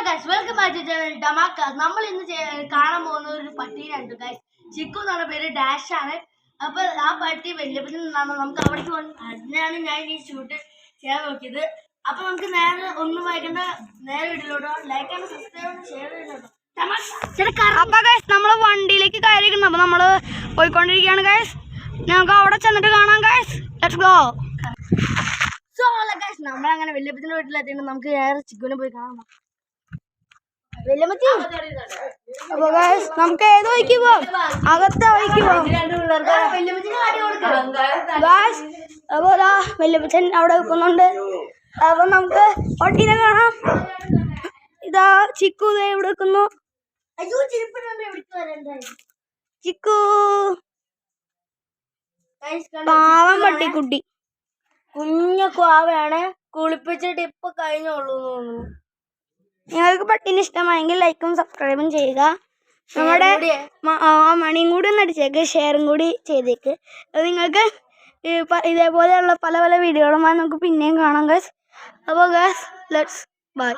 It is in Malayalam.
Guys welcome back to channel ഡമാക്കാസ്. നമ്മൾ ഇന്ന് കാണാൻ പോകുന്ന ഒരു പട്ടീനുണ്ട് ഗൈസ്. ചിക്കു എന്ന് പറഞ്ഞ പേര്, ഡാഷ് ആണ്. അപ്പൊ ആ പട്ടി വല്യപ്പത്തിൽ നിന്നാണ് നമുക്ക് അവിടേക്ക് പോകുന്നത്. അതിനാണ് ഞാൻ ഈ ഷൂട്ട് ചെയ്യാൻ നോക്കിയത്. അപ്പൊ നമുക്ക് നേരെ ഒന്നും വായിക്കേണ്ട, നേരെ വീട്ടിലോട്ടോ. ലൈക്ക് ആണ്, സബ്സ്ക്രൈബ് ആണ്, ഷെയർ ചെയ്യുന്നുണ്ടോ. അപ്പൊ ഗൈസ് നമ്മള് വണ്ടിയിലേക്ക് കയറിയിരിക്കുന്നു. അപ്പൊ നമ്മള് പോയിക്കൊണ്ടിരിക്കുകയാണ് ഗൈസ്. നമുക്ക് അവിടെ ചെന്നിട്ട് കാണാം guys. Let's go. So guys നമ്മളങ്ങനെ വല്യപ്പത്തിന്റെ വീട്ടിലെത്തിയിട്ട് നമുക്ക് നേരെ ചിക്കുവിനെ പോയി കാണാം. അപ്പൊ ഗൈസ് നമുക്ക് ഏത് വഴിക്ക് പോവാം? അകത്തെ വഴിക്ക് പോവാം ഗൈസ്. അപ്പൊ വല്യപ്പച്ചൻ അവിടെ വെക്കുന്നുണ്ട്. അപ്പൊ നമുക്ക് പട്ടീനെ കാണാം. ഇതാ ചിക്കു ഇവിടെ വെക്കുന്നു. ചിക്കു പാവം പട്ടിക്കുട്ടി, കുഞ്ഞു ക്വാവയാണ്. കുളിപ്പിച്ചിട്ട് ഇപ്പൊ കഴിഞ്ഞോളൂ തോന്നുന്നു. നിങ്ങൾക്ക് പട്ടീനെ ഇഷ്ടമായെങ്കിൽ ലൈക്കും സബ്സ്ക്രൈബും ചെയ്യുക. നമ്മുടെ മണിയും കൂടി ഒന്ന് അടിച്ചേക്ക്, ഷെയറും കൂടി ചെയ്തേക്ക്. നിങ്ങൾക്ക് ഇതേപോലെയുള്ള പല പല വീഡിയോകളുമായി നമുക്ക് പിന്നെയും കാണാം ഗൈസ്. അപ്പോൾ ഗൈസ് ലെറ്റ്സ് ബൈ.